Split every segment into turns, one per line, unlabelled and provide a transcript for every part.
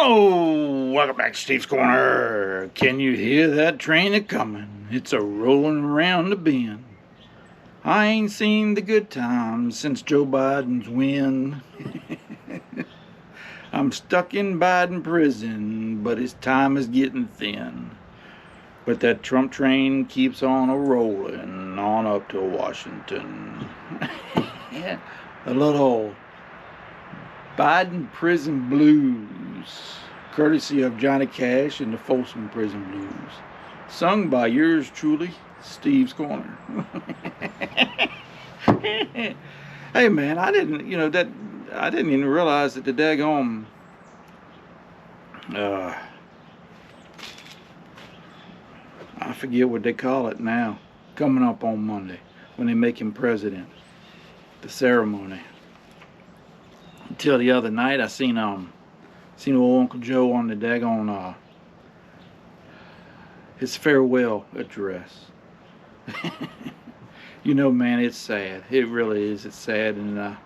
Oh, welcome back to Steve's Corner. Can you hear that train a-comin'? It's a-rollin' around the bend. I ain't seen the good times since Joe Biden's win. I'm stuck in Biden prison, but his time is getting thin. But that Trump train keeps on a-rollin' on up to Washington. A little Biden prison blues, courtesy of Johnny Cash and the Folsom Prison Blues, sung by yours truly, Steve's Corner. Hey man, I didn't even realize that the daggone I forget what they call it now, coming up on Monday when they make him president, the ceremony. Until the other night, I seen old Uncle Joe on the daggone his farewell address. Man, it's sad. It really is. It's sad, and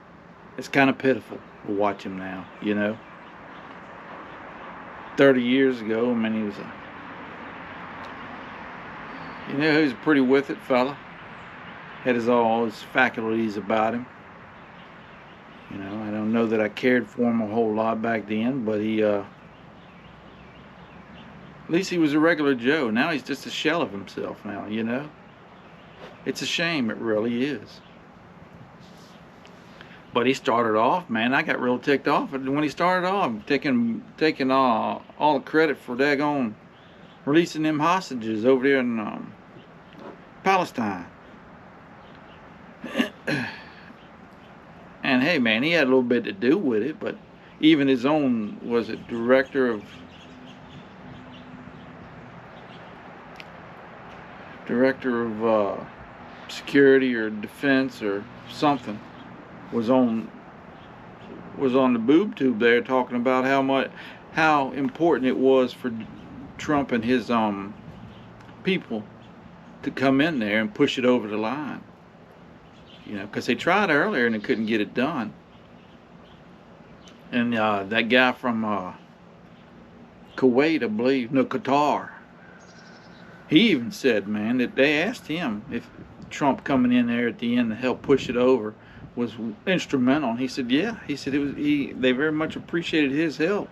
it's kind of pitiful to watch him now. 30 years ago, I mean, he was he was a pretty with it fella. Had all his faculties about him. I don't know that I cared for him a whole lot back then, but at least he was a regular Joe. Now he's just a shell of himself now, It's a shame, it really is. But he started off, man, I got real ticked off when he started off, taking all the credit for daggone releasing them hostages over there in Palestine. And hey man, he had a little bit to do with it, but even his own, was it director of security or defense or something, was on the boob tube there talking about how important it was for Trump and his people to come in there and push it over the line. Because they tried earlier and they couldn't get it done. And that guy from Kuwait, I believe, no, Qatar, he even said, man, that they asked him if Trump coming in there at the end to help push it over was instrumental. And he said, yeah. He said they very much appreciated his help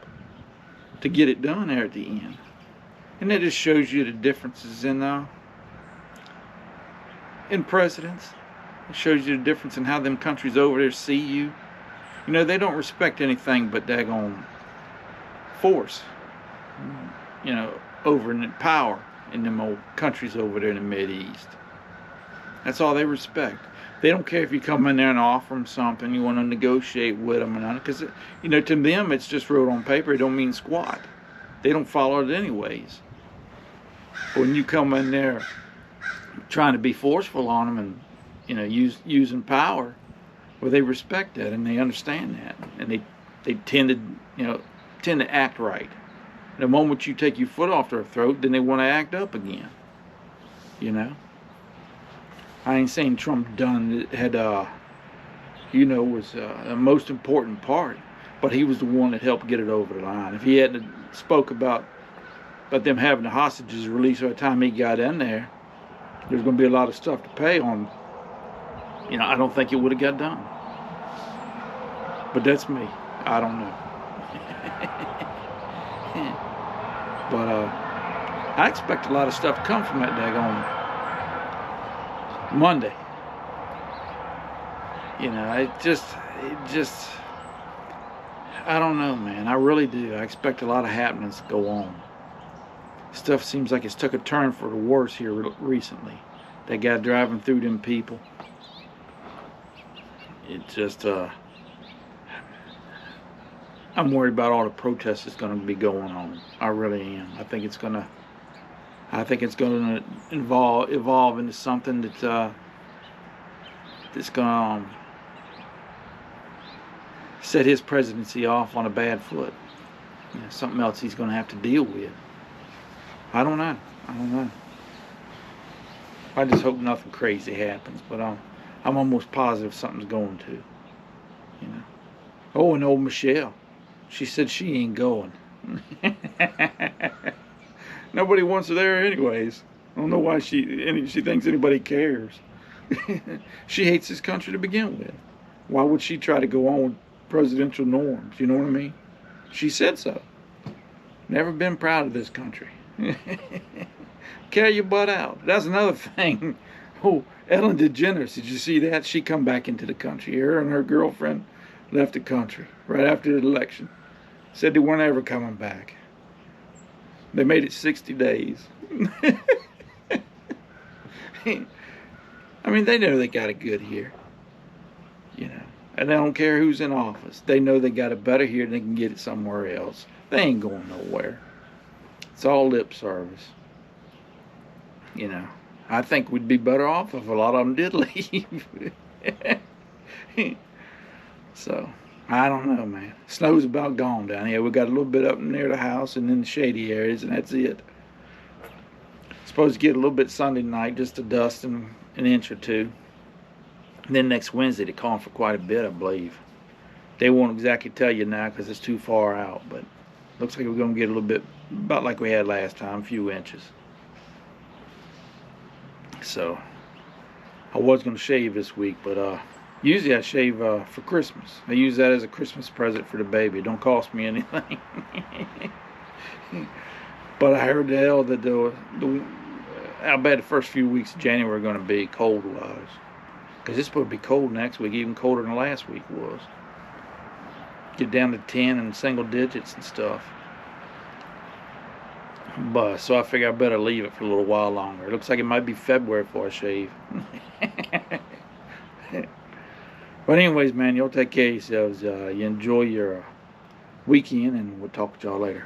to get it done there at the end. And that just shows you the differences in presidents. It shows you the difference in how them countries over there see you. They don't respect anything but daggone force. Over in power in them old countries over there in the Mideast. That's all they respect. They don't care if you come in there and offer them something, you want to negotiate with them, because to them it's just wrote on paper. It don't mean squat. They don't follow it anyways. But when you come in there trying to be forceful on them and using power, well, they respect that and they understand that, and they tend to act right. The moment you take your foot off their throat, then they want to act up again. I ain't saying Trump had was the most important part, but he was the one that helped get it over the line. If he hadn't spoke about them having the hostages released by the time he got in there, there's going to be a lot of stuff to pay on. I don't think it would have got done. But that's me. I don't know. But I expect a lot of stuff to come from that daggone Monday. It just I don't know, man. I really do. I expect a lot of happenings to go on. Stuff seems like it's took a turn for the worse here recently. That guy driving through them people. It just I'm worried about all the protests that's going to be going on. I really am. I think it's going to evolve into something that's going to set his presidency off on a bad foot. Something else he's going to have to deal with. I don't know. I just hope nothing crazy happens, but I'm almost positive something's going to. Oh, and old Michelle. She said she ain't going. Nobody wants her there anyways. I don't know why she thinks anybody cares. She hates this country to begin with. Why would she try to go on with presidential norms? You know what I mean? She said so. Never been proud of this country. Carry your butt out. That's another thing. Oh, Ellen DeGeneres, did you see that? She come back into the country. Her and her girlfriend left the country right after the election. Said they weren't ever coming back. They made it 60 days. I mean, they know they got it good here. You know. And they don't care who's in office. They know they got it better here than they can get it somewhere else. They ain't going nowhere. It's all lip service. You know. I think we'd be better off if a lot of them did leave. So, I don't know, man. Snow's about gone down here. We got a little bit up near the house and in the shady areas, and that's it. Supposed to get a little bit Sunday night, just a dust and an inch or two. And then next Wednesday, they're calling for quite a bit, I believe. They won't exactly tell you now because it's too far out, but looks like we're going to get a little bit, about like we had last time, a few inches. So, I was going to shave this week, but usually I shave for Christmas. I use that as a Christmas present for the baby. It don't cost me anything. But I heard that how bad the first few weeks of January are going to be cold-wise. Because it's supposed to be cold next week, even colder than last week was. Get down to 10 and single digits and stuff. But so I figure I better leave it for a little while longer. It looks like it might be February before I shave. But anyways, man, y'all take care of yourselves. You enjoy your weekend, and we'll talk to y'all later.